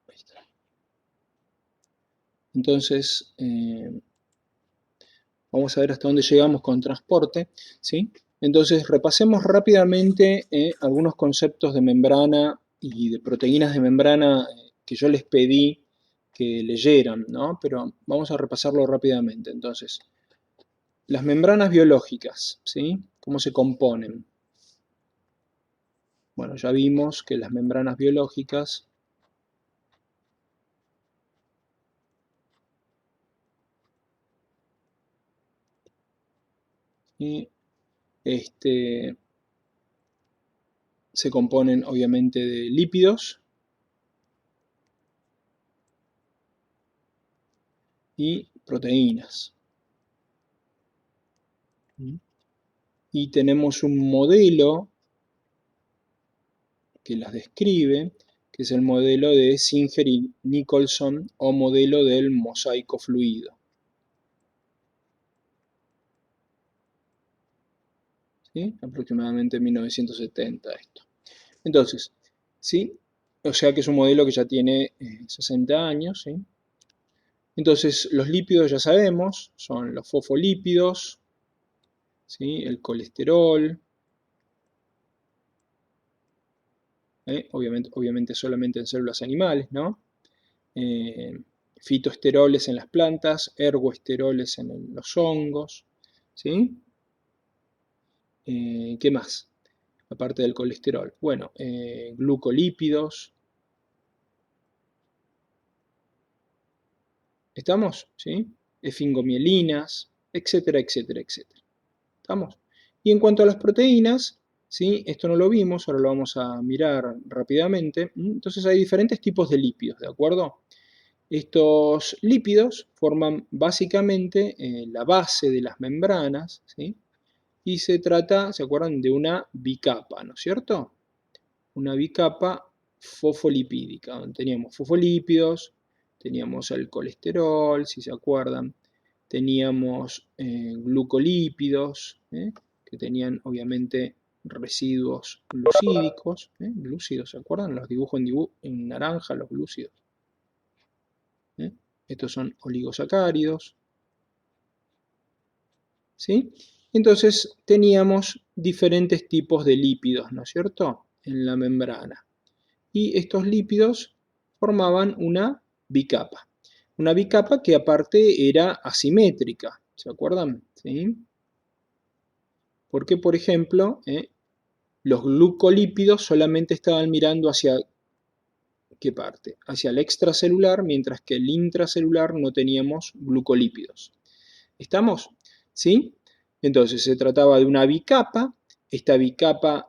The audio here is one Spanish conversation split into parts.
Ahí está. Entonces, vamos a ver hasta dónde llegamos con transporte, ¿sí? Entonces, repasemos rápidamente algunos conceptos de membrana y de proteínas de membrana que yo les pedí que leyeran, ¿no? Pero vamos a repasarlo rápidamente. Entonces, las membranas biológicas, ¿sí? ¿Cómo se componen? Bueno, ya vimos que las membranas biológicas ¿sí? Se componen obviamente de lípidos y proteínas. Y tenemos un modelo que las describe, que es el modelo de Singer y Nicholson o modelo del mosaico fluido. ¿Sí? Aproximadamente 1970 esto. Entonces, ¿sí? O sea que es un modelo que ya tiene 60 años, ¿sí? Entonces, los lípidos ya sabemos, son los fosfolípidos, ¿sí? El colesterol, obviamente solamente en células animales, ¿no? Fitoesteroles en las plantas, ergoesteroles en los hongos, ¿sí? ¿Qué más? Aparte del colesterol. Bueno, glucolípidos. ¿Estamos? ¿Sí? Esfingomielinas, etcétera, etcétera, etcétera. ¿Estamos? Y en cuanto a las proteínas, ¿sí? Esto no lo vimos, ahora lo vamos a mirar rápidamente. Entonces hay diferentes tipos de lípidos, ¿de acuerdo? Estos lípidos forman básicamente la base de las membranas, ¿sí? Y se trata, ¿se acuerdan? De una bicapa, ¿no es cierto? Una bicapa fosfolipídica, donde teníamos fosfolípidos, teníamos el colesterol, si se acuerdan, teníamos glucolípidos, que tenían obviamente residuos glucídicos, glúcidos, ¿se acuerdan? Los dibujo en naranja, los glúcidos. Estos son oligosacáridos, ¿sí? Entonces teníamos diferentes tipos de lípidos, ¿no es cierto?, en la membrana. Y estos lípidos formaban una bicapa. Una bicapa que aparte era asimétrica, ¿se acuerdan? ¿Sí? Porque, por ejemplo, los glucolípidos solamente estaban mirando hacia ¿qué parte? Hacia el extracelular, mientras que el intracelular no teníamos glucolípidos. ¿Estamos? ¿Sí? Entonces se trataba de una bicapa. Esta bicapa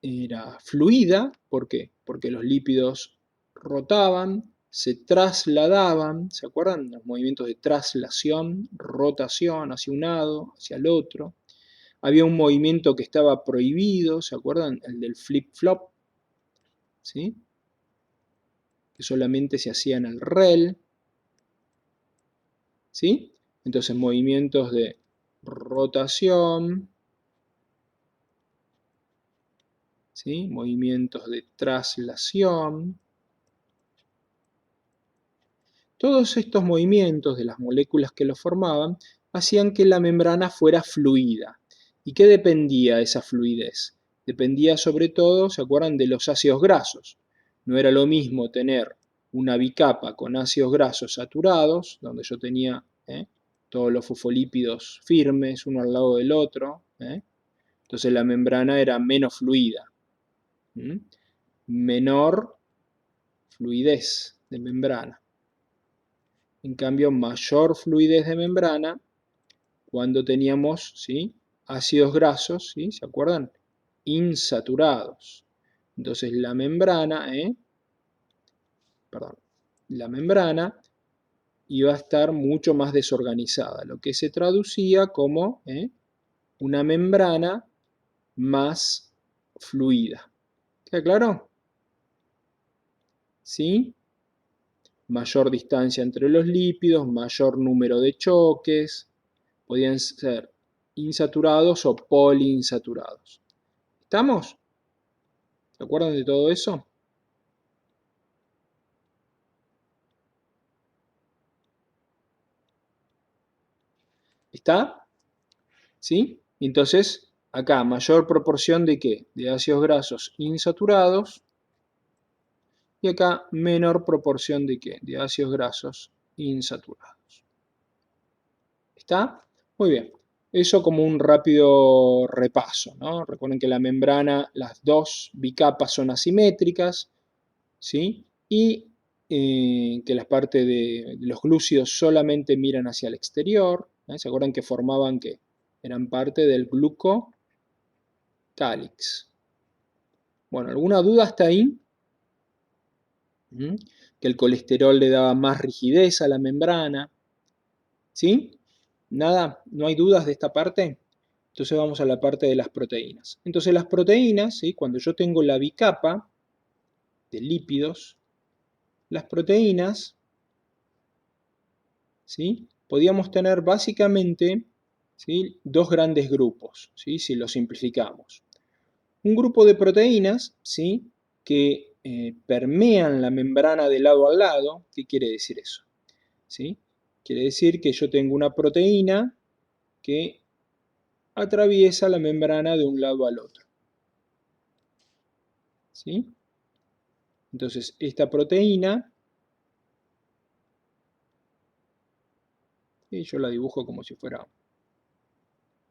era fluida. ¿Por qué? Porque los lípidos rotaban, se trasladaban. ¿Se acuerdan? Los movimientos de traslación, rotación hacia un lado, hacia el otro. Había un movimiento que estaba prohibido. ¿Se acuerdan? El del flip-flop. ¿Sí? Que solamente se hacía en el REL. ¿Sí? Entonces movimientos de rotación, ¿sí? Movimientos de traslación. Todos estos movimientos de las moléculas que lo formaban hacían que la membrana fuera fluida. ¿Y qué dependía de esa fluidez? Dependía sobre todo, ¿se acuerdan?, de los ácidos grasos. No era lo mismo tener una bicapa con ácidos grasos saturados, donde yo tenía todos los fosfolípidos firmes uno al lado del otro. Entonces la membrana era menos fluida. Menor fluidez de membrana. En cambio, mayor fluidez de membrana cuando teníamos, ¿sí?, ácidos grasos, ¿sí?, ¿se acuerdan?, insaturados. Entonces la membrana, la membrana iba a estar mucho más desorganizada, lo que se traducía como una membrana más fluida. ¿Queda claro? ¿Sí? Mayor distancia entre los lípidos, mayor número de choques, podían ser insaturados o poliinsaturados. ¿Estamos? ¿Se acuerdan de todo eso? ¿Está? ¿Sí? Entonces, acá, mayor proporción de ¿qué? De ácidos grasos insaturados. Y acá, menor proporción de ¿qué? De ácidos grasos insaturados. ¿Está? Muy bien. Eso como un rápido repaso, ¿no? Recuerden que la membrana, las dos bicapas son asimétricas, ¿sí? Y que las partes de los glúcidos solamente miran hacia el exterior. ¿Se acuerdan que formaban que eran parte del glucocálix? Bueno, ¿alguna duda hasta ahí? Que el colesterol le daba más rigidez a la membrana. ¿Sí? ¿Nada? ¿No hay dudas de esta parte? Entonces vamos a la parte de las proteínas. Entonces las proteínas, ¿sí? Cuando yo tengo la bicapa de lípidos, las proteínas, ¿sí? Podíamos tener básicamente, ¿sí? Dos grandes grupos, ¿sí? Si lo simplificamos. Un grupo de proteínas, ¿sí? Que permean la membrana de lado a lado. ¿Qué quiere decir eso? ¿Sí? Quiere decir que yo tengo una proteína que atraviesa la membrana de un lado al otro. ¿Sí? Entonces, esta proteína, ¿sí? Yo la dibujo como si fuera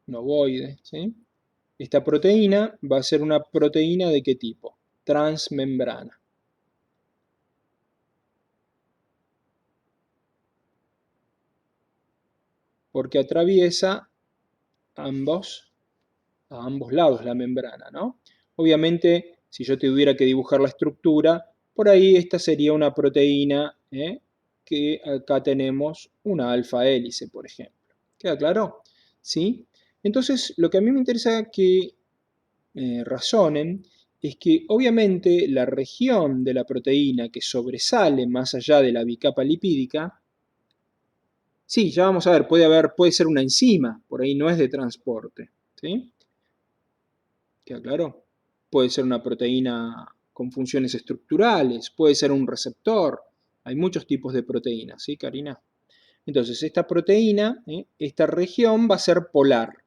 un ovoide, ¿sí? Esta proteína va a ser una proteína ¿de qué tipo? Transmembrana. Porque atraviesa a ambos lados la membrana, ¿no? Obviamente, si yo tuviera que dibujar la estructura, por ahí esta sería una proteína, que acá tenemos una alfa hélice, por ejemplo. ¿Queda claro? ¿Sí? Entonces, lo que a mí me interesa que razonen es que obviamente la región de la proteína que sobresale más allá de la bicapa lipídica, sí, ya vamos a ver, puede ser una enzima, por ahí no es de transporte, ¿sí? ¿Queda claro? Puede ser una proteína con funciones estructurales, puede ser un receptor, hay muchos tipos de proteínas, ¿sí, Karina? Entonces, esta proteína, esta región va a ser polar,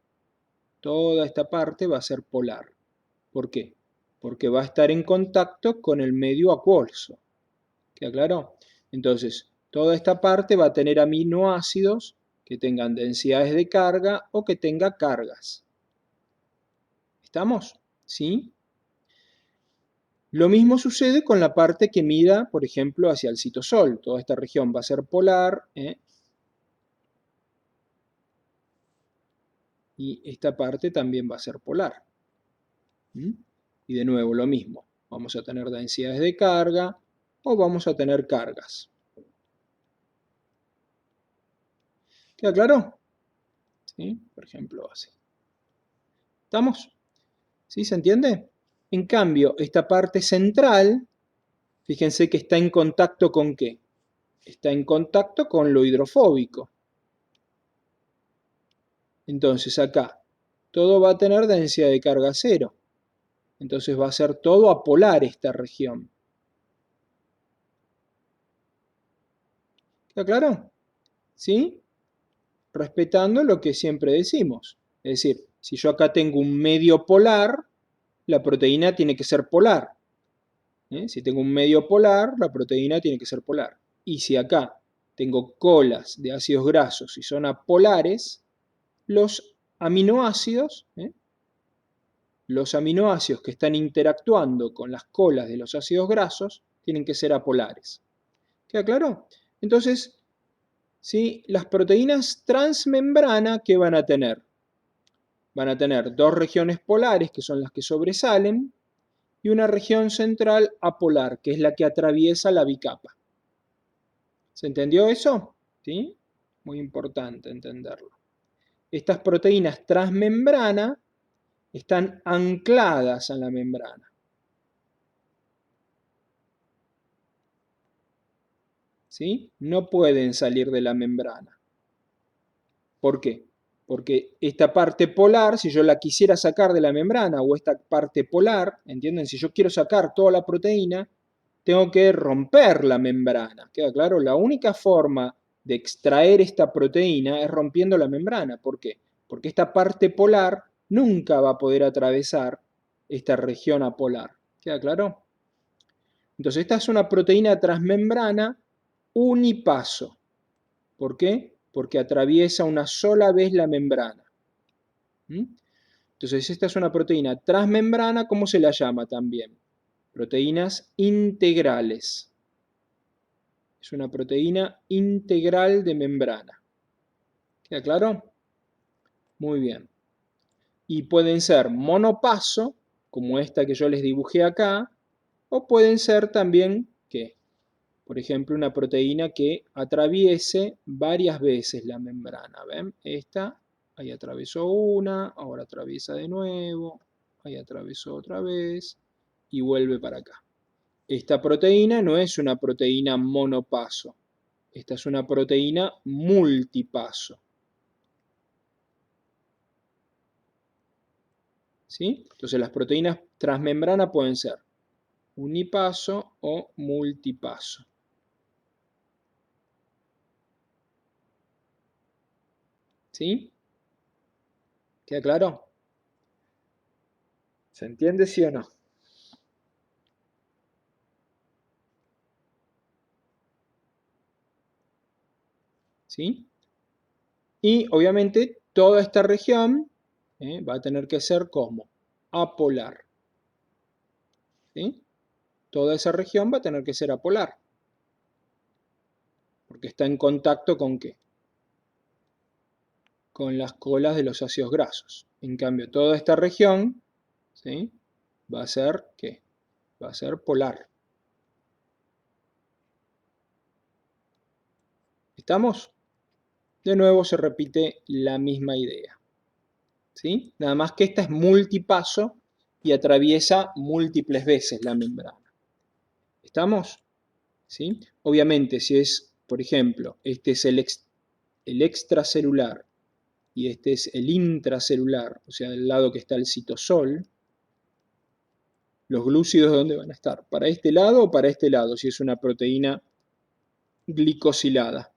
toda esta parte va a ser polar. ¿Por qué? Porque va a estar en contacto con el medio acuoso. ¿Queda claro? Entonces, toda esta parte va a tener aminoácidos que tengan densidades de carga o que tenga cargas. ¿Estamos? ¿Sí? Lo mismo sucede con la parte que mida, por ejemplo, hacia el citosol. Toda esta región va a ser polar, y esta parte también va a ser polar. Y de nuevo, lo mismo. Vamos a tener densidades de carga o vamos a tener cargas. ¿Queda claro? ¿Sí? Por ejemplo, así. ¿Estamos? ¿Sí? ¿Se entiende? En cambio, esta parte central, fíjense que está en contacto ¿con qué? Está en contacto con lo hidrofóbico. Entonces acá, todo va a tener densidad de carga cero. Entonces va a ser todo apolar esta región. ¿Está claro? ¿Sí? Respetando lo que siempre decimos. Es decir, si yo acá tengo un medio polar, la proteína tiene que ser polar. Si tengo un medio polar, la proteína tiene que ser polar. Y si acá tengo colas de ácidos grasos y son apolares, los aminoácidos, que están interactuando con las colas de los ácidos grasos tienen que ser apolares. ¿Queda claro? Entonces, ¿sí? Las proteínas transmembrana, ¿qué van a tener? Van a tener dos regiones polares, que son las que sobresalen, y una región central apolar, que es la que atraviesa la bicapa. ¿Se entendió eso? ¿Sí? Muy importante entenderlo. Estas proteínas transmembrana están ancladas a la membrana. ¿Sí? No pueden salir de la membrana. ¿Por qué? Porque esta parte polar, si yo la quisiera sacar de la membrana, o esta parte polar, ¿entienden? Si yo quiero sacar toda la proteína, tengo que romper la membrana. ¿Queda claro? La única forma de extraer esta proteína es rompiendo la membrana. ¿Por qué? Porque esta parte polar nunca va a poder atravesar esta región apolar. ¿Queda claro? Entonces, esta es una proteína transmembrana unipaso. ¿Por qué? Porque atraviesa una sola vez la membrana. ¿Mm? Entonces, esta es una proteína transmembrana, ¿cómo se la llama también? Proteínas integrales. Es una proteína integral de membrana. ¿Queda claro? Muy bien. Y pueden ser monopaso, como esta que yo les dibujé acá, o pueden ser también, ¿qué? Por ejemplo, una proteína que atraviese varias veces la membrana. ¿Ven? Esta, ahí atravesó una, ahora atraviesa de nuevo, ahí atravesó otra vez y vuelve para acá. Esta proteína no es una proteína monopaso, esta es una proteína multipaso. ¿Sí? Entonces las proteínas transmembrana pueden ser unipaso o multipaso. ¿Sí? ¿Queda claro? ¿Se entiende sí o no? ¿Sí? Y obviamente toda esta región va a tener que ser como apolar. ¿Sí? Toda esa región va a tener que ser apolar. Porque está en contacto con ¿qué? Con las colas de los ácidos grasos. En cambio, toda esta región, ¿sí? Va a ser ¿qué? Va a ser polar. ¿Estamos? De nuevo se repite la misma idea. ¿Sí? Nada más que esta es multipaso y atraviesa múltiples veces la membrana. ¿Estamos? ¿Sí? Obviamente, si es, por ejemplo, este es el extracelular y este es el intracelular, o sea, del lado que está el citosol, los glúcidos, ¿dónde van a estar? ¿Para este lado o para este lado? Si es una proteína glicosilada.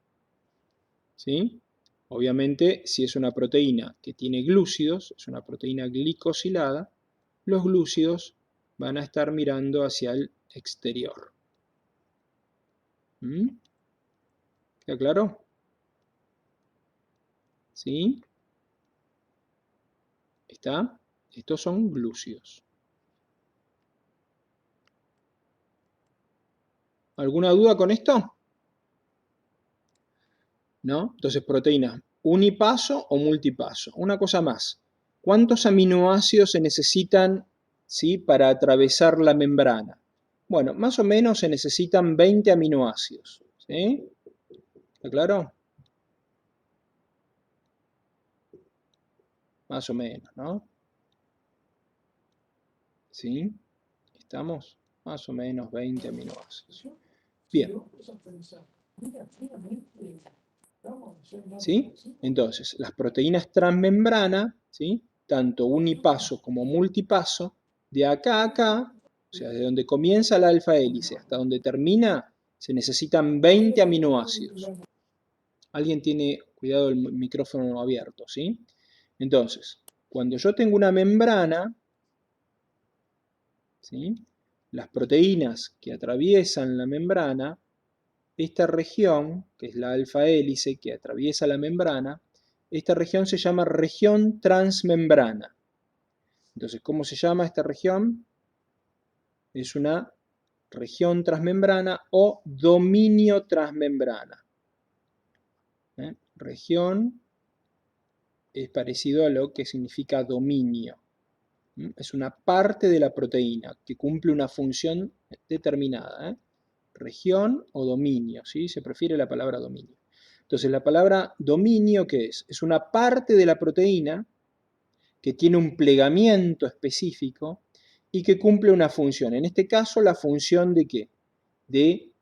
¿Sí? Obviamente, si es una proteína que tiene glúcidos, es una proteína glicosilada, los glúcidos van a estar mirando hacia el exterior. ¿Mm? ¿Queda claro? ¿Sí? ¿Está? Estos son glúcidos. ¿Alguna duda con esto? ¿No? Entonces, proteínas unipaso o multipaso. Una cosa más. ¿Cuántos aminoácidos se necesitan, ¿sí?, para atravesar la membrana? Bueno, más o menos se necesitan 20 aminoácidos. ¿Sí? ¿Está claro? Más o menos, ¿no? ¿Sí? ¿Estamos? Más o menos 20 aminoácidos. Bien. ¿Sí? Entonces, las proteínas transmembrana, ¿sí?, tanto unipaso como multipaso, de acá a acá, o sea, de donde comienza la alfa hélice hasta donde termina, se necesitan 20 aminoácidos. Alguien tiene, cuidado, el micrófono abierto, ¿sí? Entonces, cuando yo tengo una membrana, ¿sí?, las proteínas que atraviesan la membrana, esta región, que es la alfa hélice que atraviesa la membrana, esta región se llama región transmembrana. Entonces, ¿cómo se llama esta región? Es una región transmembrana o dominio transmembrana. Región es parecido a lo que significa dominio. Es una parte de la proteína que cumple una función determinada. Región o dominio, ¿sí? Se prefiere la palabra dominio. Entonces, la palabra dominio, ¿qué es? Es una parte de la proteína que tiene un plegamiento específico y que cumple una función. En este caso, la función de ¿qué? De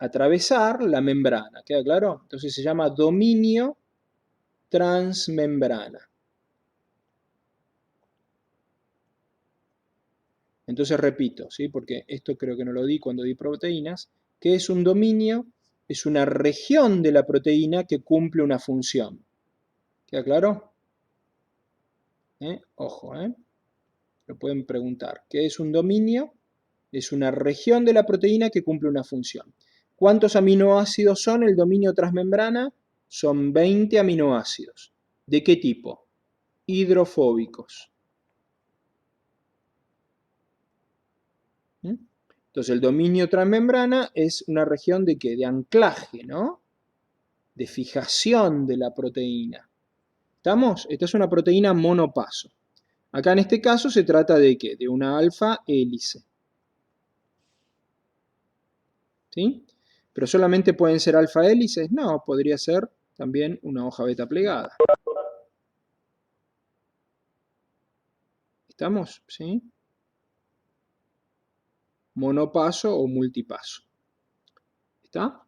atravesar la membrana. ¿Queda claro? Entonces se llama dominio transmembrana. Entonces repito, ¿sí?, porque esto creo que no lo di cuando di proteínas. ¿Qué es un dominio? es una región de la proteína que cumple una función. ¿Queda claro? Ojo, lo pueden preguntar. ¿Qué es un dominio? Es una región de la proteína que cumple una función. ¿Cuántos aminoácidos son el dominio transmembrana? Son 20 aminoácidos. ¿De qué tipo? Hidrofóbicos. Entonces el dominio transmembrana es una región de ¿qué? De anclaje, ¿no? De fijación de la proteína. ¿Estamos? Esta es una proteína monopaso. Acá en este caso se trata de ¿qué? De una alfa hélice. ¿Sí? ¿Pero solamente pueden ser alfa hélices? No, podría ser también una hoja beta plegada. ¿Estamos? ¿Sí? Monopaso o multipaso. ¿Está?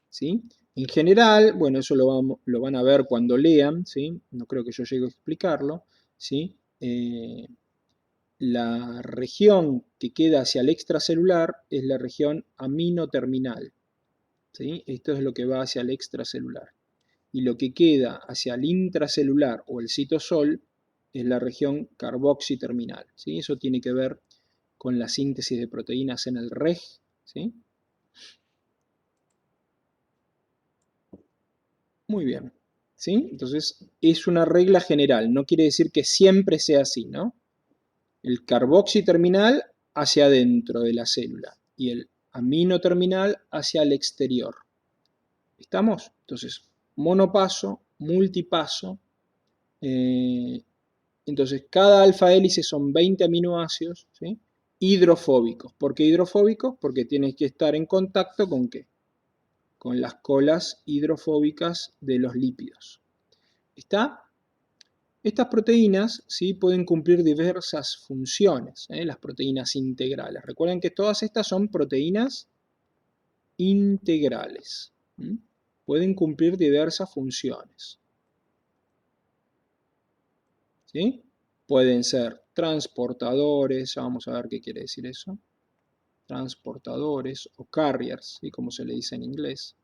¿Sí? En general, bueno, eso lo van a ver cuando lean, ¿sí? No creo que yo llegue a explicarlo, ¿sí? La región que queda hacia el extracelular es la región aminoterminal, ¿sí? Esto es lo que va hacia el extracelular. Y lo que queda hacia el intracelular o el citosol es la región carboxiterminal, ¿sí? Eso tiene que ver con la síntesis de proteínas en el REG, ¿sí? Muy bien, ¿sí? Entonces es una regla general, no quiere decir que siempre sea así, ¿no? El carboxiterminal hacia adentro de la célula y el aminoterminal hacia el exterior. ¿Estamos? Entonces, monopaso, multipaso. Entonces, cada alfa hélice son 20 aminoácidos, ¿sí? Hidrofóbicos. ¿Por qué hidrofóbicos? Porque tienes que estar en contacto con ¿qué? Con las colas hidrofóbicas de los lípidos. ¿Está? Estas proteínas ¿sí? Pueden cumplir diversas funciones, las proteínas integrales. Recuerden que todas estas son proteínas integrales. Pueden cumplir diversas funciones. ¿Sí? Pueden ser transportadores, ya vamos a ver qué quiere decir eso. Transportadores o carriers, ¿sí? Como se le dice en inglés.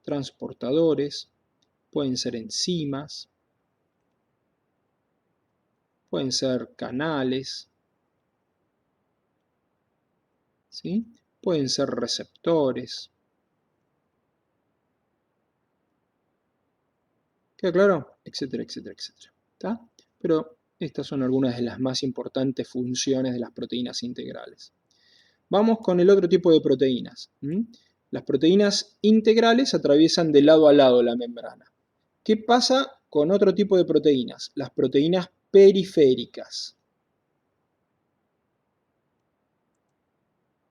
Transportadores, pueden ser enzimas, pueden ser canales, ¿sí? Pueden ser receptores. ¿Queda claro? Etcétera, etcétera, etcétera. ¿Está? Pero estas son algunas de las más importantes funciones de las proteínas integrales. Vamos con el otro tipo de proteínas. Las proteínas integrales atraviesan de lado a lado la membrana. ¿Qué pasa con otro tipo de proteínas? Las proteínas periféricas.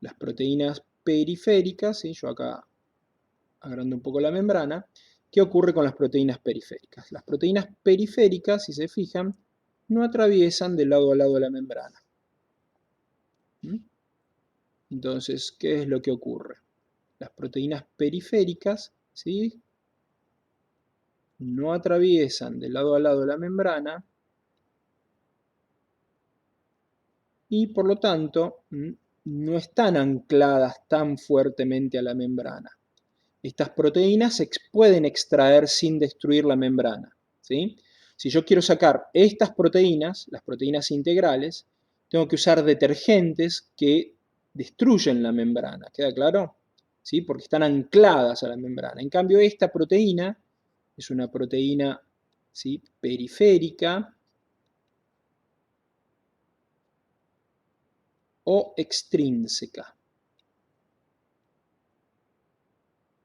Las proteínas periféricas, ¿sí? Yo acá agrando un poco la membrana. ¿Qué ocurre con las proteínas periféricas? Las proteínas periféricas, si se fijan, no atraviesan de lado a lado la membrana. Entonces, ¿qué es lo que ocurre? Las proteínas periféricas, ¿sí? No atraviesan de lado a lado la membrana y por lo tanto no están ancladas tan fuertemente a la membrana. Estas proteínas se pueden extraer sin destruir la membrana, ¿sí? Si yo quiero sacar estas proteínas, las proteínas integrales, tengo que usar detergentes que destruyen la membrana, ¿queda claro? ¿Sí? Porque están ancladas a la membrana. En cambio, esta proteína es una proteína, ¿sí? Periférica o extrínseca.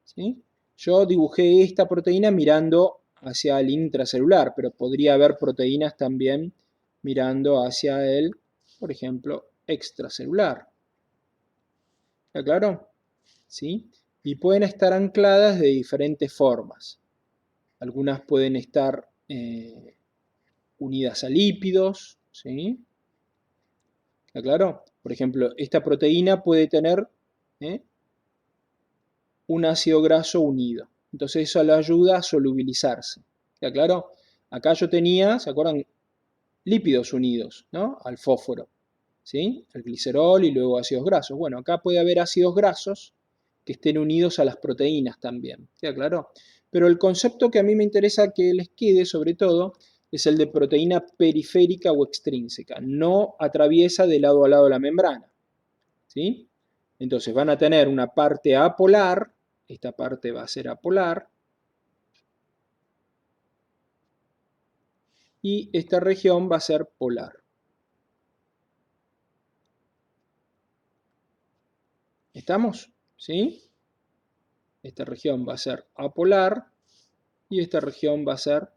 ¿Sí? Yo dibujé esta proteína mirando hacia el intracelular, pero podría haber proteínas también mirando hacia el, por ejemplo, extracelular. ¿Está claro? ¿Sí? Y pueden estar ancladas de diferentes formas. Algunas pueden estar unidas a lípidos, ¿sí? ¿Está claro? Por ejemplo, esta proteína puede tener un ácido graso unido. Entonces eso le ayuda a solubilizarse. ¿Está claro? Acá yo tenía, ¿se acuerdan? Lípidos unidos, ¿no? Al fósforo. ¿sí? El glicerol y luego ácidos grasos. Bueno, acá puede haber ácidos grasos que estén unidos a las proteínas también, ¿queda claro? Pero el concepto que a mí me interesa que les quede, sobre todo, es el de proteína periférica o extrínseca. No atraviesa de lado a lado de la membrana, ¿sí? Entonces van a tener una parte apolar, esta parte va a ser apolar, y esta región va a ser polar. ¿Estamos? ¿Sí? Esta región va a ser apolar y esta región va a ser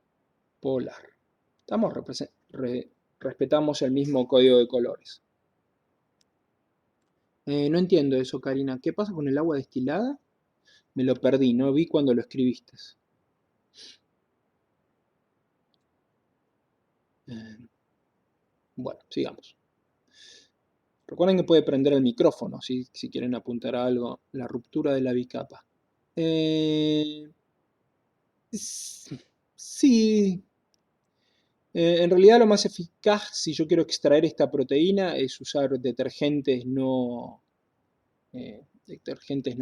polar. ¿Estamos? Respetamos el mismo código de colores. No entiendo eso, Karina. ¿Qué pasa con el agua destilada? Me lo perdí, no vi cuando lo escribiste. Bueno, sigamos. Recuerden que puede prender el micrófono si quieren apuntar a algo. La ruptura de la bicapa. Sí. En realidad lo más eficaz si yo quiero extraer esta proteína es usar detergentes no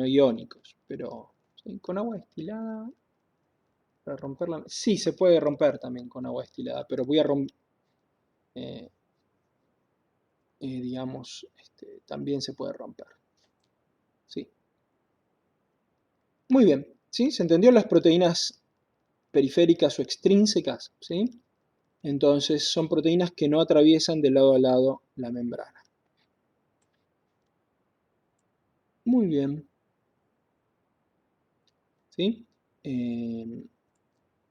iónicos. Pero ¿sí? Con agua destilada, para romperla. Sí, se puede romper también con agua destilada, pero voy a romper. Digamos, también se puede romper. ¿Sí? Muy bien, ¿sí? ¿Se entendió las proteínas periféricas o extrínsecas? ¿Sí? Entonces son proteínas que no atraviesan de lado a lado la membrana. Muy bien. ¿Sí?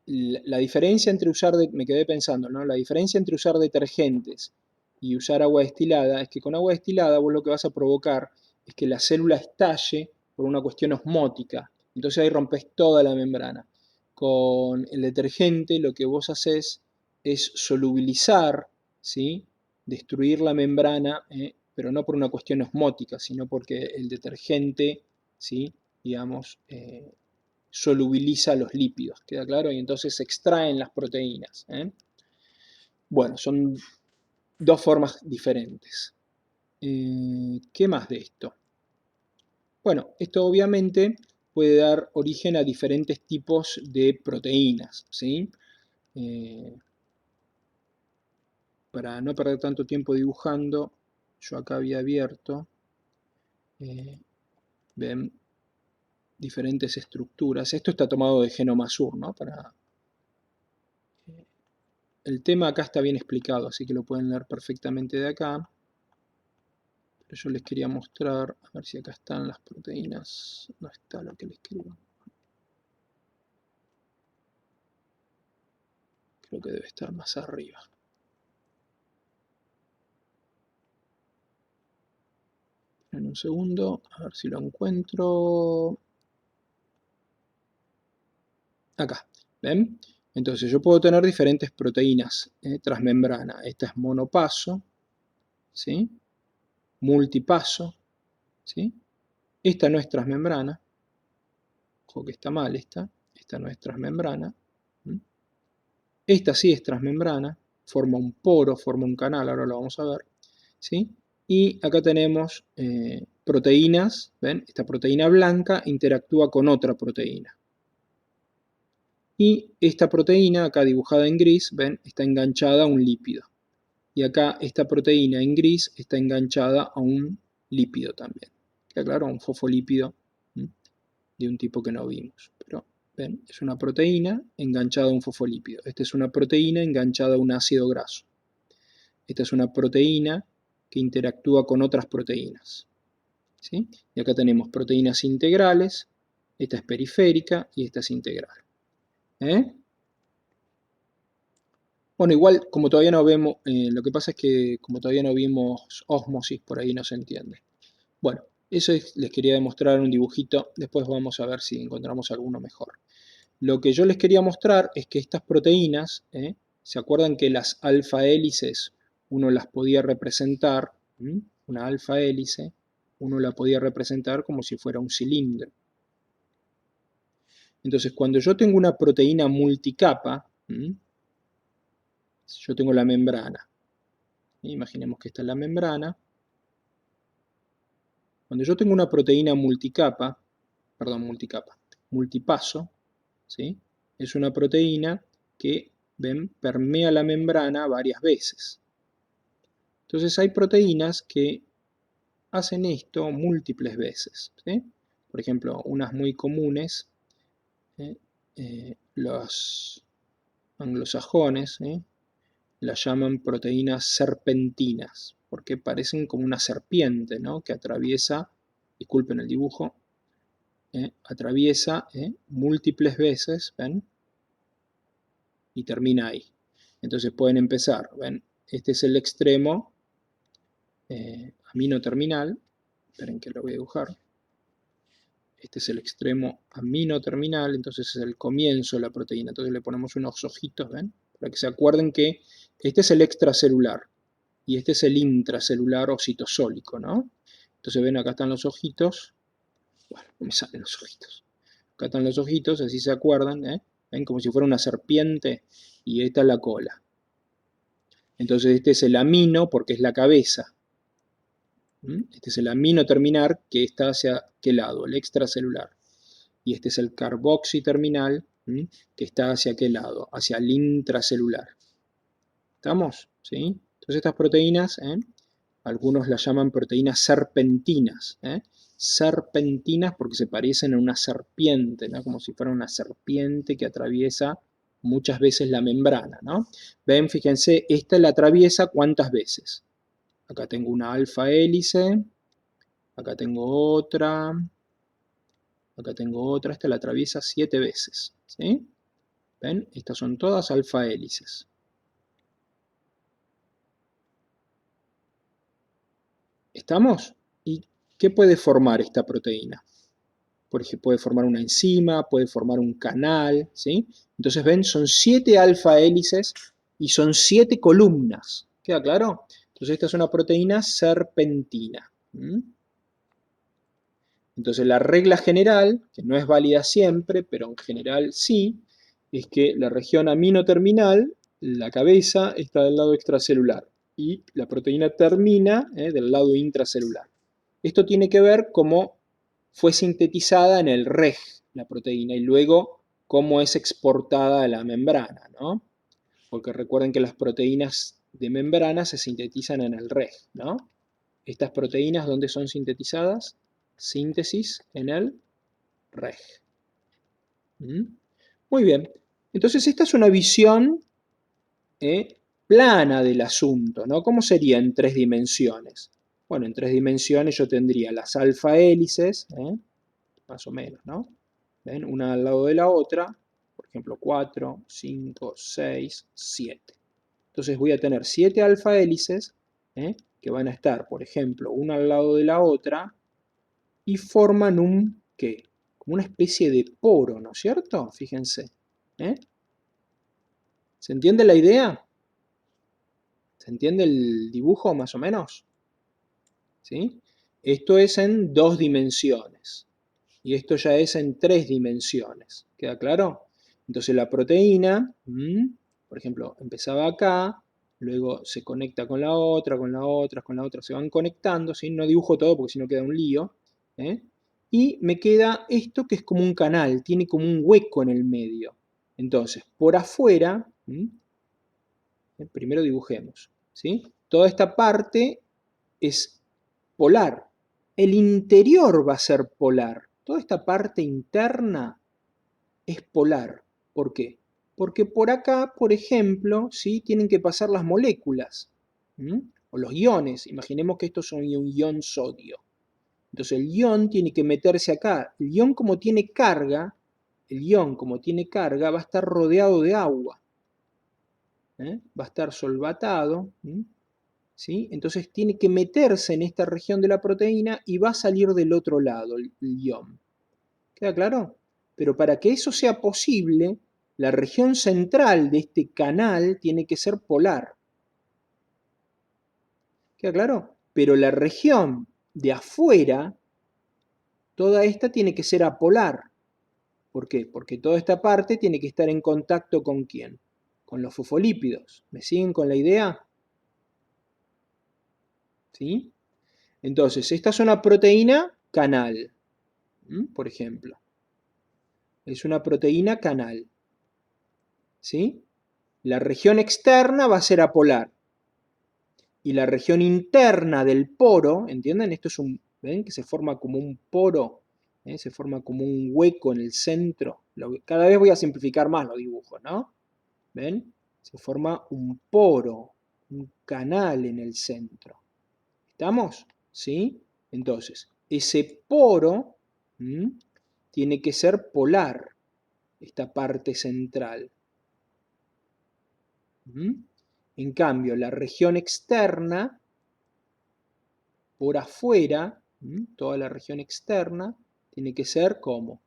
La diferencia entre usar, me quedé pensando, ¿no? La diferencia entre usar detergentes y usar agua destilada es que con agua destilada vos lo que vas a provocar es que la célula estalle por una cuestión osmótica. Entonces ahí rompes toda la membrana. Con el detergente lo que vos haces es solubilizar, ¿sí? Destruir la membrana, pero no por una cuestión osmótica, sino porque el detergente, ¿sí? Digamos, solubiliza los lípidos, ¿queda claro? Y entonces se extraen las proteínas. Bueno, son dos formas diferentes. ¿Qué más de esto? Bueno, esto obviamente puede dar origen a diferentes tipos de proteínas, ¿sí? Para no perder tanto tiempo dibujando, yo acá había abierto, ven, diferentes estructuras. Esto está tomado de GenomaSur, ¿no? El tema acá está bien explicado, así que lo pueden leer perfectamente de acá. Pero yo les quería mostrar, a ver si acá están las proteínas. No está lo que les escribo. Creo que debe estar más arriba. En un segundo, a ver si lo encuentro. Acá, ¿ven? Entonces yo puedo tener diferentes proteínas transmembrana. Esta es monopaso, ¿sí? Multipaso, ¿sí? Esta no es transmembrana. Ojo que está mal esta. Esta no es transmembrana. Esta sí es transmembrana. Forma un poro, forma un canal, ahora lo vamos a ver, ¿sí? Y acá tenemos proteínas, ¿ven? Esta proteína blanca interactúa con otra proteína. Y esta proteína, acá dibujada en gris, ¿ven? Está enganchada a un lípido. Y acá esta proteína en gris está enganchada a un lípido también. ¿Queda claro? A un fosfolípido de un tipo que no vimos. Pero, ¿ven? Es una proteína enganchada a un fosfolípido. Esta es una proteína enganchada a un ácido graso. Esta es una proteína que interactúa con otras proteínas. ¿Sí? Y acá tenemos proteínas integrales, esta es periférica y esta es integral. Bueno, igual como todavía no vemos, lo que pasa es que como todavía no vimos ósmosis, por ahí no se entiende. Bueno, eso les quería demostrar un dibujito, después vamos a ver si encontramos alguno mejor. Lo que yo les quería mostrar es que estas proteínas, ¿se acuerdan que las alfa hélices uno las podía representar, una alfa hélice, uno la podía representar como si fuera un cilindro? Entonces, cuando yo tengo una proteína multicapa, yo tengo la membrana. Imaginemos que esta es la membrana, Cuando yo tengo una proteína multipaso, ¿sí? Es una proteína que, ven, permea la membrana varias veces. Entonces hay proteínas que hacen esto múltiples veces, ¿sí? Por ejemplo, unas muy comunes, los anglosajones, las llaman proteínas serpentinas, porque parecen como una serpiente, ¿no? Que atraviesa, disculpen el dibujo, atraviesa múltiples veces, ¿ven? Y termina ahí. Entonces pueden empezar, ¿ven? Este es el extremo amino terminal, esperen que lo voy a dibujar. Este es el extremo amino terminal, entonces es el comienzo de la proteína. Entonces le ponemos unos ojitos, ¿ven? Para que se acuerden que este es el extracelular y este es el intracelular o citosólico, ¿no? Entonces ven, acá están los ojitos. Bueno, no me salen los ojitos. Acá están los ojitos, así se acuerdan, ¿eh? ¿Ven? Como si fuera una serpiente y esta es la cola. Entonces este es el amino porque es la cabeza. Este es el amino terminal que está hacia qué lado, el extracelular. Y este es el carboxi terminal que está hacia qué lado, hacia el intracelular. ¿Estamos? ¿Sí? Entonces estas proteínas, algunos las llaman proteínas serpentinas. Serpentinas porque se parecen a una serpiente, ¿no? Como si fuera una serpiente que atraviesa muchas veces la membrana, ¿no? Ven, fíjense, esta la atraviesa ¿cuántas veces? Acá tengo una alfa hélice, acá tengo otra, esta la atraviesa 7 veces, ¿sí? ¿Ven? Estas son todas alfa hélices. ¿Estamos? ¿Y qué puede formar esta proteína? Por ejemplo, puede formar una enzima, puede formar un canal, ¿sí? Entonces, ven, son 7 alfa hélices y son 7 columnas. ¿Queda claro? Entonces, esta es una proteína serpentina. Entonces, la regla general, que no es válida siempre, pero en general sí, es que la región amino terminal, la cabeza, está del lado extracelular y la proteína termina del lado intracelular. Esto tiene que ver cómo fue sintetizada en el REG, la proteína, y luego cómo es exportada a la membrana, ¿no? Porque recuerden que las proteínas de membrana se sintetizan en el REG, ¿no? Estas proteínas, ¿dónde son sintetizadas? Síntesis en el REG. Muy bien. Entonces esta es una visión plana del asunto, ¿no? ¿Cómo sería en 3 dimensiones? Bueno, en 3 dimensiones yo tendría las alfa hélices, más o menos, ¿no? ¿Ven? Una al lado de la otra, por ejemplo 4, 5, 6, 7. Entonces voy a tener 7 alfa hélices que van a estar, por ejemplo, una al lado de la otra y forman un, ¿qué? Como una especie de poro, ¿no es cierto? Fíjense. ¿Se entiende la idea? ¿Se entiende el dibujo más o menos? ¿Sí? Esto es en 2 dimensiones. Y esto ya es en 3 dimensiones. ¿Queda claro? Entonces la proteína, por ejemplo, empezaba acá, luego se conecta con la otra, con la otra, con la otra, se van conectando, ¿sí? No dibujo todo porque si no queda un lío. Y me queda esto que es como un canal, tiene como un hueco en el medio. Entonces, por afuera, primero dibujemos, ¿sí? Toda esta parte es polar. El interior va a ser polar. Toda esta parte interna es polar. ¿Por qué? Porque por acá, por ejemplo, ¿sí? Tienen que pasar las moléculas, o los iones. Imaginemos que esto es un ion sodio. Entonces el ion tiene que meterse acá. El ion como tiene carga, va a estar rodeado de agua. Va a estar solvatado. ¿Sí? Entonces tiene que meterse en esta región de la proteína y va a salir del otro lado el ion. ¿Queda claro? Pero para que eso sea posible, la región central de este canal tiene que ser polar. ¿Queda claro? Pero la región de afuera, toda esta tiene que ser apolar. ¿Por qué? Porque toda esta parte tiene que estar en contacto ¿con quién? Con los fosfolípidos. ¿Me siguen con la idea? ¿Sí? Entonces, esta es una proteína canal, por ejemplo. Es una proteína canal, ¿sí? La región externa va a ser apolar. Y la región interna del poro, ¿entienden? Esto es un, ¿ven? Que se forma como un poro, se forma como un hueco en el centro. Cada vez voy a simplificar más los dibujos, ¿no? ¿Ven? Se forma un poro, un canal en el centro. ¿Estamos? ¿Sí? Entonces, ese poro tiene que ser polar, esta parte central. En cambio, la región externa, por afuera, toda la región externa, tiene que ser como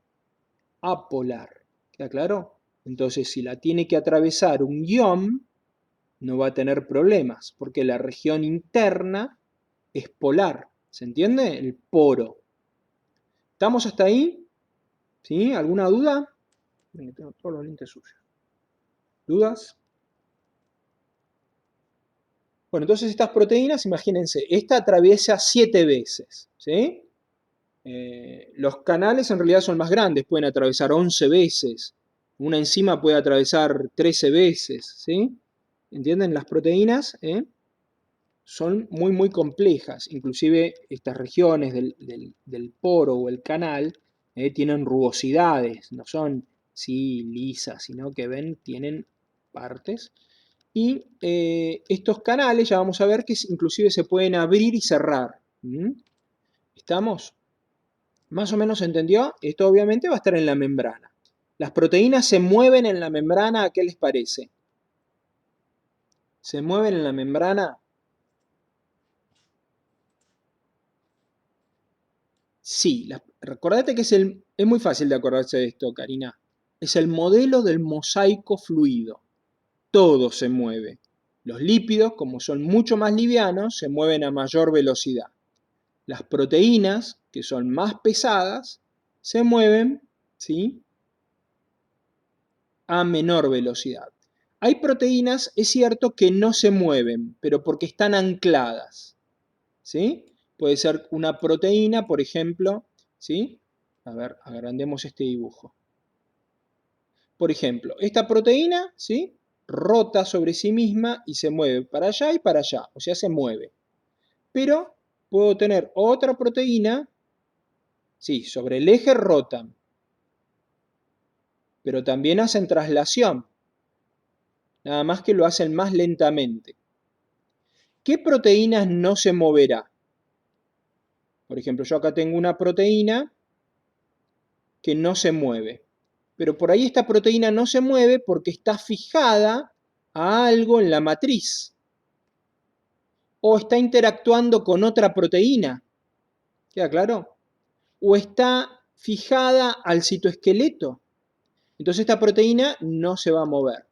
apolar. ¿Queda claro? Entonces, si la tiene que atravesar un guión, no va a tener problemas, porque la región interna es polar. ¿Se entiende? El poro. ¿Estamos hasta ahí? ¿Sí? ¿Alguna duda? Tengo todos los lentes suyos. ¿Dudas? Bueno, entonces estas proteínas, imagínense, esta atraviesa 7 veces, ¿sí? Los canales en realidad son más grandes, pueden atravesar 11 veces. Una enzima puede atravesar 13 veces, ¿sí? ¿Entienden? Las proteínas son muy, muy complejas. Inclusive estas regiones del poro o el canal tienen rugosidades, no son, sí, lisas, sino que tienen partes. Y estos canales ya vamos a ver que inclusive se pueden abrir y cerrar. ¿Estamos? ¿Más o menos se entendió? Esto obviamente va a estar en la membrana. Las proteínas se mueven en la membrana, ¿a qué les parece? ¿Se mueven en la membrana? Sí. Recordate que es muy fácil de acordarse de esto, Karina. Es el modelo del mosaico fluido. Todo se mueve. Los lípidos, como son mucho más livianos, se mueven a mayor velocidad. Las proteínas, que son más pesadas, se mueven, ¿sí?, a menor velocidad. Hay proteínas, es cierto, que no se mueven, pero porque están ancladas, ¿sí? Puede ser una proteína, por ejemplo, ¿sí? A ver, agrandemos este dibujo. Por ejemplo, esta proteína, ¿sí?, rota sobre sí misma y se mueve para allá y para allá, o sea, se mueve. Pero puedo tener otra proteína, sí, sobre el eje rotan, pero también hacen traslación, nada más que lo hacen más lentamente. ¿Qué proteínas no se moverá? Por ejemplo, yo acá tengo una proteína que no se mueve, pero por ahí esta proteína no se mueve porque está fijada a algo en la matriz o está interactuando con otra proteína, ¿queda claro? O está fijada al citoesqueleto. Entonces esta proteína no se va a mover.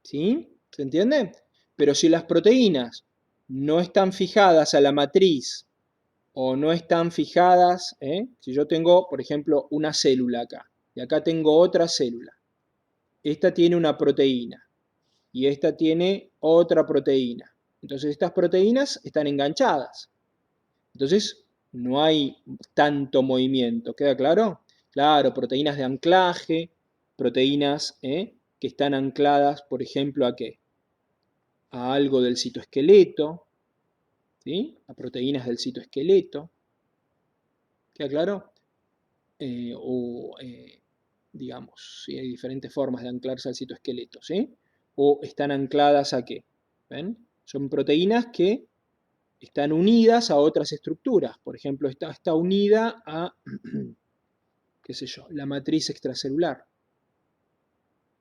¿Sí? ¿Se entiende? Pero si las proteínas no están fijadas a la matriz o no están fijadas, si yo tengo, por ejemplo, una célula acá y acá tengo otra célula, esta tiene una proteína y esta tiene otra proteína. Entonces estas proteínas están enganchadas. Entonces no hay tanto movimiento, ¿queda claro? Claro, proteínas de anclaje, proteínas que están ancladas, por ejemplo, ¿a qué? A algo del citoesqueleto, ¿sí? A proteínas del citoesqueleto, ¿queda claro? Digamos, ¿sí? Hay diferentes formas de anclarse al citoesqueleto, ¿sí? O están ancladas ¿a qué? ¿Ven? Son proteínas que están unidas a otras estructuras. Por ejemplo, está unida a, qué sé yo, la matriz extracelular.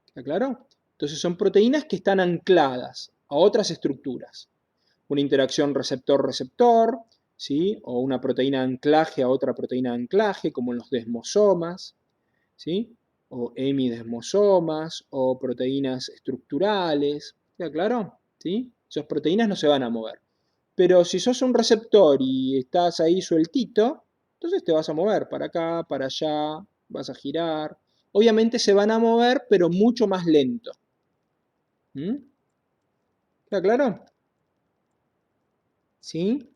¿Está claro? Entonces son proteínas que están ancladas a otras estructuras. Una interacción receptor-receptor, ¿sí? O una proteína de anclaje a otra proteína de anclaje, como los desmosomas, ¿sí? O hemidesmosomas, o proteínas estructurales. ¿Está claro? ¿Sí? Esas proteínas no se van a mover. Pero si sos un receptor y estás ahí sueltito, entonces te vas a mover para acá, para allá, vas a girar. Obviamente se van a mover, pero mucho más lento. ¿Está claro? ¿Sí?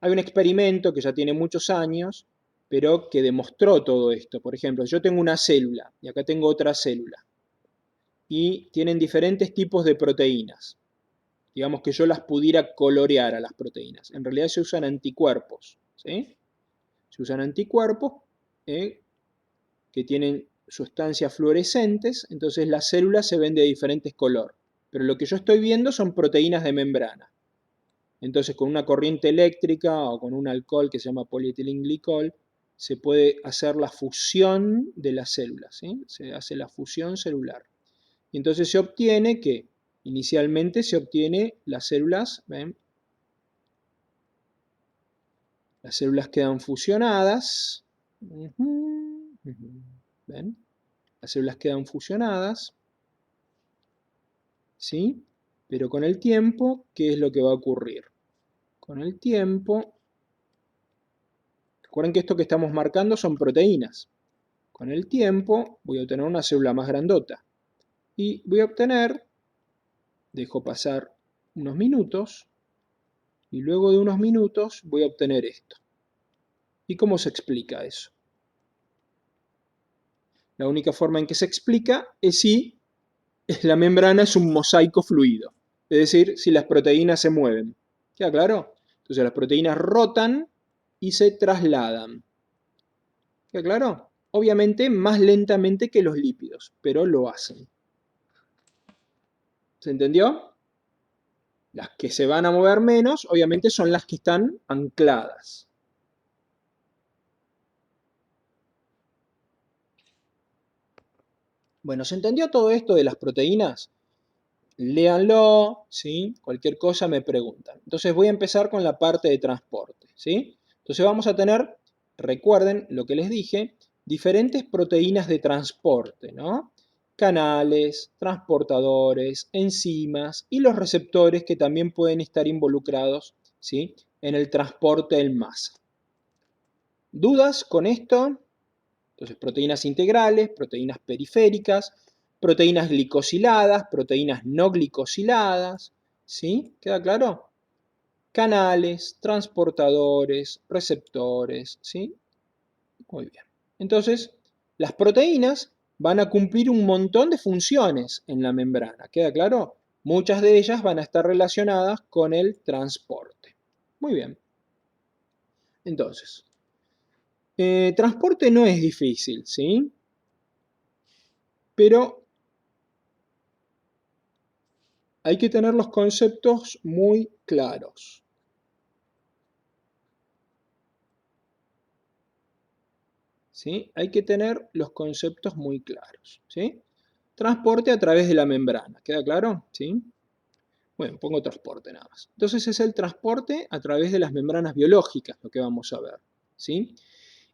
Hay un experimento que ya tiene muchos años, pero que demostró todo esto. Por ejemplo, yo tengo una célula y acá tengo otra célula y tienen diferentes tipos de proteínas. Digamos que yo las pudiera colorear a las proteínas. En realidad se usan anticuerpos, ¿sí? Se usan anticuerpos que tienen sustancias fluorescentes, entonces las células se ven de diferentes color. Pero lo que yo estoy viendo son proteínas de membrana. Entonces con una corriente eléctrica o con un alcohol que se llama polietilenglicol, se puede hacer la fusión de las células, ¿sí? Se hace la fusión celular. Y entonces se obtiene que, inicialmente se obtiene las células, ¿ven? Las células quedan fusionadas. ¿Ven? Las células quedan fusionadas, ¿sí? Pero con el tiempo, ¿qué es lo que va a ocurrir? Con el tiempo, recuerden que esto que estamos marcando son proteínas. Con el tiempo voy a obtener una célula más grandota. Y voy a obtener, dejo pasar unos minutos, y luego de unos minutos voy a obtener esto. ¿Y cómo se explica eso? La única forma en que se explica es si la membrana es un mosaico fluido, es decir, si las proteínas se mueven. ¿Queda claro? Entonces las proteínas rotan y se trasladan. ¿Queda claro? Obviamente más lentamente que los lípidos, pero lo hacen. ¿Se entendió? Las que se van a mover menos, obviamente, son las que están ancladas. Bueno, ¿se entendió todo esto de las proteínas? Léanlo, ¿sí? Cualquier cosa me preguntan. Entonces voy a empezar con la parte de transporte, ¿sí? Entonces vamos a tener, recuerden lo que les dije, diferentes proteínas de transporte, ¿no? Canales, transportadores, enzimas y los receptores que también pueden estar involucrados, ¿sí? En el transporte en masa. ¿Dudas con esto? Entonces, proteínas integrales, proteínas periféricas, proteínas glicosiladas, proteínas no glicosiladas, ¿sí? ¿Queda claro? Canales, transportadores, receptores, ¿sí? Muy bien. Entonces, las proteínas van a cumplir un montón de funciones en la membrana, ¿queda claro? Muchas de ellas van a estar relacionadas con el transporte. Muy bien. Entonces, transporte no es difícil, ¿sí? Pero hay que tener los conceptos muy claros. ¿Sí? Hay que tener los conceptos muy claros. ¿Sí? Transporte a través de la membrana. ¿Queda claro? ¿Sí? Bueno, pongo transporte nada más. Entonces es el transporte a través de las membranas biológicas lo que vamos a ver. ¿Sí?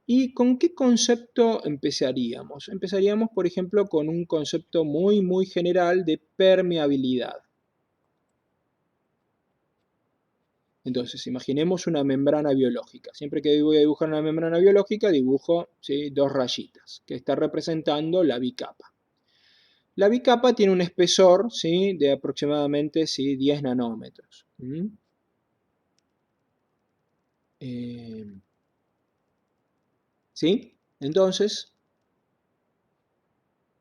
¿Y con qué concepto empezaríamos? Empezaríamos, por ejemplo, con un concepto muy general de permeabilidad. Entonces, imaginemos una membrana biológica. Siempre que voy a dibujar una membrana biológica, dibujo, ¿sí?, dos rayitas, que está representando la bicapa. La bicapa tiene un espesor, ¿sí?, de aproximadamente, ¿sí?, 10 nanómetros. ¿Sí? Entonces,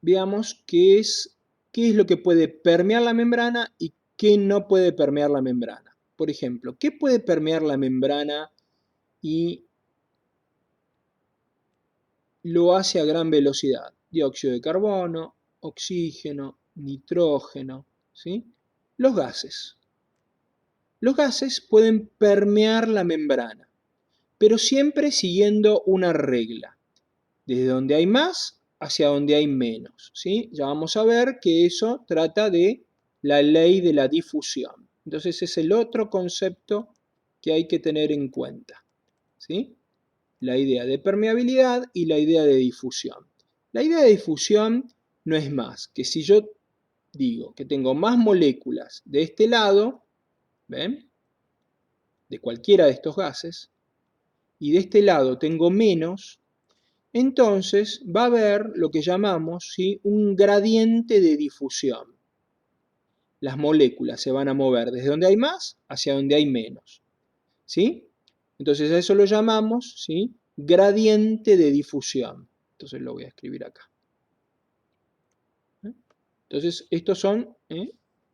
veamos qué es lo que puede permear la membrana y qué no puede permear la membrana. Por ejemplo, ¿qué puede permear la membrana y lo hace a gran velocidad? Dióxido de carbono, oxígeno, nitrógeno, ¿sí? Los gases. Los gases pueden permear la membrana, pero siempre siguiendo una regla. Desde donde hay más hacia donde hay menos, ¿sí? Ya vamos a ver que eso trata de la ley de la difusión. Entonces es el otro concepto que hay que tener en cuenta, ¿sí? La idea de permeabilidad y la idea de difusión. La idea de difusión no es más que si yo digo que tengo más moléculas de este lado, ¿ven?, de cualquiera de estos gases, y de este lado tengo menos, entonces va a haber lo que llamamos, ¿sí?, un gradiente de difusión. Las moléculas se van a mover desde donde hay más hacia donde hay menos, ¿sí? Entonces a eso lo llamamos, ¿sí?, gradiente de difusión. Entonces lo voy a escribir acá. Entonces estos son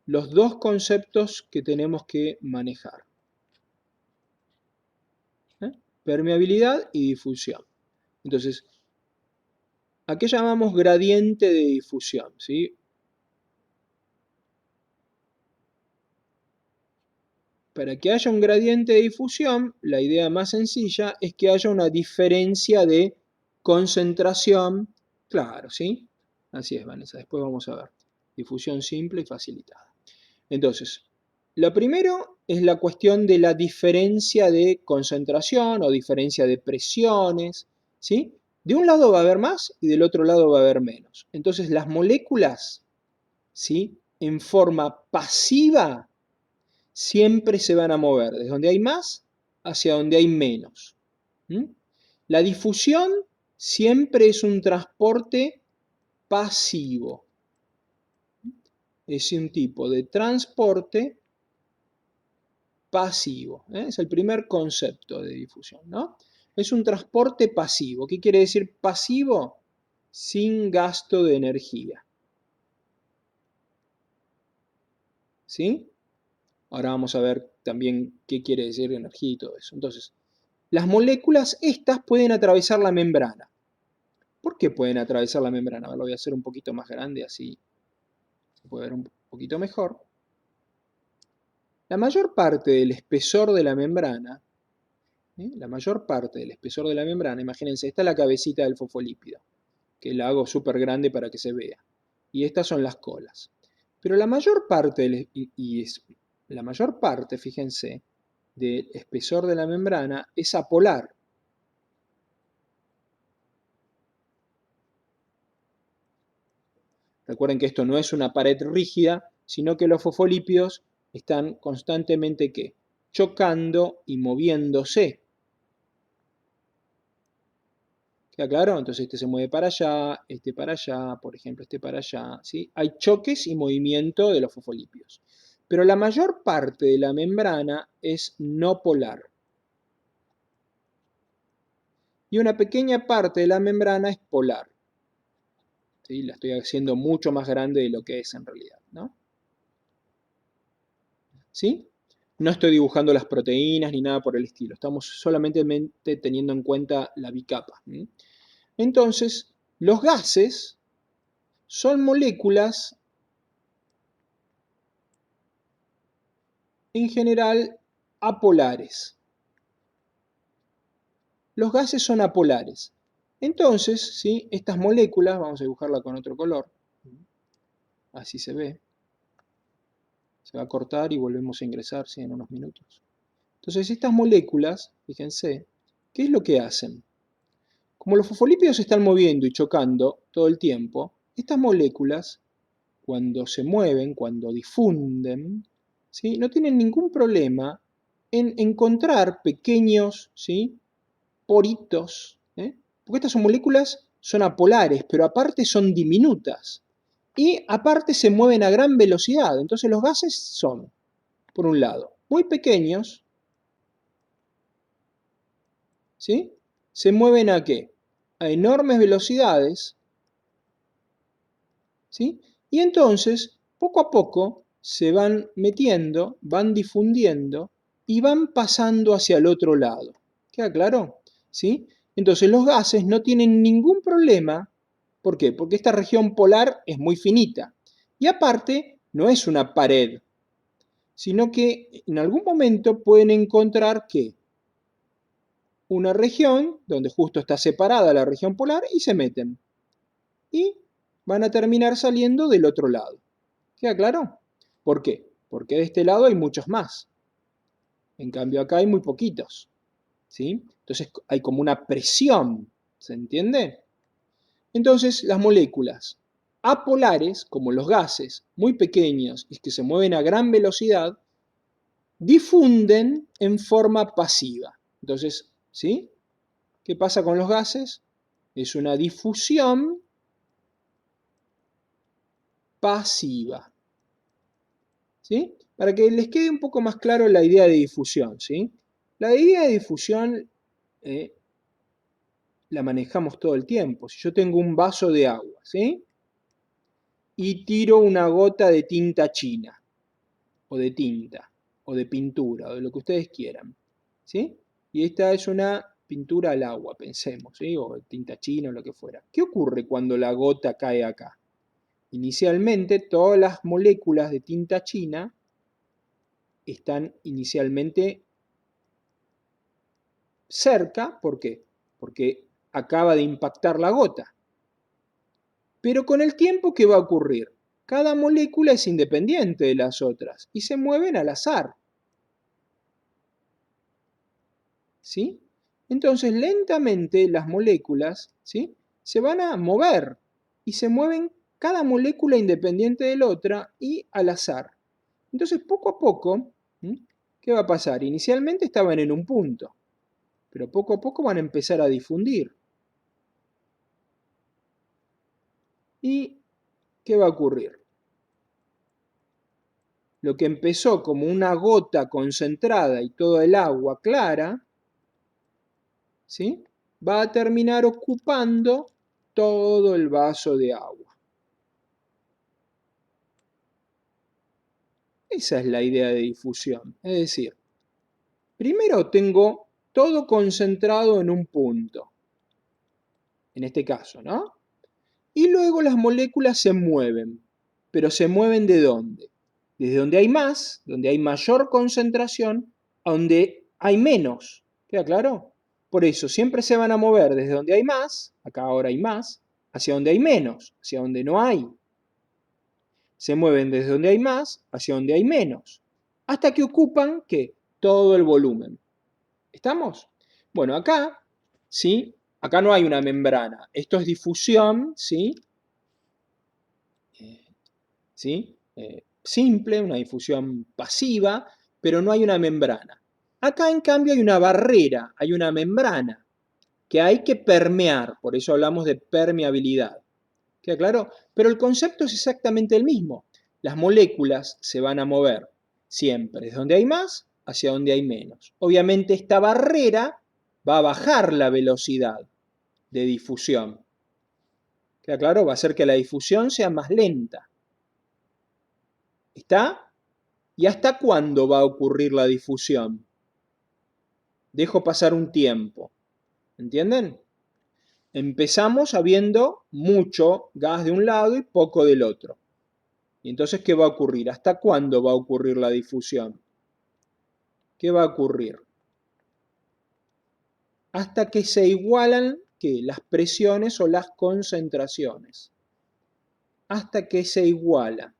los dos conceptos que tenemos que manejar. Permeabilidad y difusión. Entonces, ¿a qué llamamos gradiente de difusión? ¿Sí? Para que haya un gradiente de difusión, la idea más sencilla es que haya una diferencia de concentración. Claro, ¿sí? Así es, Vanessa. Después vamos a ver. Difusión simple y facilitada. Entonces, lo primero es la cuestión de la diferencia de concentración o diferencia de presiones, ¿sí? De un lado va a haber más y del otro lado va a haber menos. Entonces, las moléculas, ¿sí?, en forma pasiva siempre se van a mover desde donde hay más hacia donde hay menos. La difusión siempre es un transporte pasivo. Es un tipo de transporte pasivo. Es el primer concepto de difusión, ¿no? Es un transporte pasivo. ¿Qué quiere decir pasivo? Sin gasto de energía. ¿Sí? Ahora vamos a ver también qué quiere decir energía y todo eso. Entonces, las moléculas, estas pueden atravesar la membrana. ¿Por qué pueden atravesar la membrana? Lo voy a hacer un poquito más grande, así se puede ver un poquito mejor. La mayor parte del espesor de la membrana, imagínense, esta es la cabecita del fosfolípido, que la hago súper grande para que se vea. Y estas son las colas. Pero la mayor parte, la mayor parte, fíjense, del espesor de la membrana es apolar. Recuerden que esto no es una pared rígida, sino que los fosfolípidos están constantemente, ¿qué?, chocando y moviéndose. ¿Queda claro? Entonces este se mueve para allá, por ejemplo, este para allá, ¿sí? Hay choques y movimiento de los fosfolípidos. Pero la mayor parte de la membrana es no polar. Y una pequeña parte de la membrana es polar. ¿Sí? La estoy haciendo mucho más grande de lo que es en realidad, ¿no? ¿Sí? No estoy dibujando las proteínas ni nada por el estilo. Estamos solamente teniendo en cuenta la bicapa. Entonces, los gases son moléculas en general apolares. Los gases son apolares. Entonces, ¿sí?, estas moléculas, vamos a dibujarla con otro color, así se ve, se va a cortar y volvemos a ingresar, ¿sí?, en unos minutos. Entonces, estas moléculas, fíjense, ¿qué es lo que hacen? Como los fosfolípidos se están moviendo y chocando todo el tiempo, estas moléculas, cuando se mueven, cuando difunden, ¿sí?, no tienen ningún problema en encontrar pequeños, ¿sí?, poritos, porque estas son moléculas, son apolares, pero aparte son diminutas. Y aparte se mueven a gran velocidad. Entonces los gases son, por un lado, muy pequeños, ¿sí? Se mueven ¿a qué? A enormes velocidades, ¿sí? Y entonces, poco a poco, se van metiendo, van difundiendo y van pasando hacia el otro lado. ¿Queda claro? ¿Sí? Entonces los gases no tienen ningún problema. ¿Por qué? Porque esta región polar es muy finita. Y aparte, no es una pared, sino que en algún momento pueden encontrar que una región donde justo está separada la región polar y se meten. Y van a terminar saliendo del otro lado. ¿Queda claro? ¿Por qué? Porque de este lado hay muchos más. En cambio acá hay muy poquitos. ¿Sí? Entonces hay como una presión. ¿Se entiende? Entonces las moléculas apolares, como los gases, muy pequeños y que se mueven a gran velocidad, difunden en forma pasiva. Entonces, ¿sí?, ¿qué pasa con los gases? Es una difusión pasiva. ¿Sí? Para que les quede un poco más claro la idea de difusión, ¿sí? La idea de difusión la manejamos todo el tiempo. Si yo tengo un vaso de agua, ¿sí? Y tiro una gota de tinta china, o de tinta, o de pintura, o de lo que ustedes quieran, ¿sí? Y esta es una pintura al agua, pensemos, ¿sí? O tinta china o lo que fuera. ¿Qué ocurre cuando la gota cae acá? Inicialmente, todas las moléculas de tinta china están inicialmente cerca, ¿por qué? Porque acaba de impactar la gota. Pero con el tiempo, ¿qué va a ocurrir? Cada molécula es independiente de las otras y se mueven al azar. ¿Sí? Entonces, lentamente las moléculas, ¿sí?, se van a mover y se mueven cada molécula independiente de la otra y al azar. Entonces, poco a poco, ¿qué va a pasar? Inicialmente estaban en un punto, pero poco a poco van a empezar a difundir. ¿Y qué va a ocurrir? Lo que empezó como una gota concentrada y toda el agua clara, ¿sí?, va a terminar ocupando todo el vaso de agua. Esa es la idea de difusión. Es decir, primero tengo todo concentrado en un punto, en este caso, ¿no? Y luego las moléculas se mueven. ¿Pero se mueven de dónde? Desde donde hay más, donde hay mayor concentración, a donde hay menos. ¿Queda claro? Por eso siempre se van a mover desde donde hay más, acá ahora hay más, hacia donde hay menos, hacia donde no hay. Se mueven desde donde hay más hacia donde hay menos, hasta que ocupan, ¿qué? Todo el volumen. ¿Estamos? Bueno, acá, ¿sí? Acá no hay una membrana. Esto es difusión, ¿sí? ¿Sí? Simple, una difusión pasiva, pero no hay una membrana. Acá, en cambio, hay una barrera, hay una membrana que hay que permear, por eso hablamos de permeabilidad. ¿Queda claro? Pero el concepto es exactamente el mismo. Las moléculas se van a mover siempre desde donde hay más hacia donde hay menos. Obviamente esta barrera va a bajar la velocidad de difusión. ¿Queda claro? Va a hacer que la difusión sea más lenta. ¿Está? ¿Y hasta cuándo va a ocurrir la difusión? Dejo pasar un tiempo. ¿Entienden? Empezamos habiendo mucho gas de un lado y poco del otro. Y entonces, ¿qué va a ocurrir? ¿Hasta cuándo va a ocurrir la difusión? ¿Qué va a ocurrir? Hasta que se igualan, ¿qué?, las presiones o las concentraciones. Hasta que se igualan.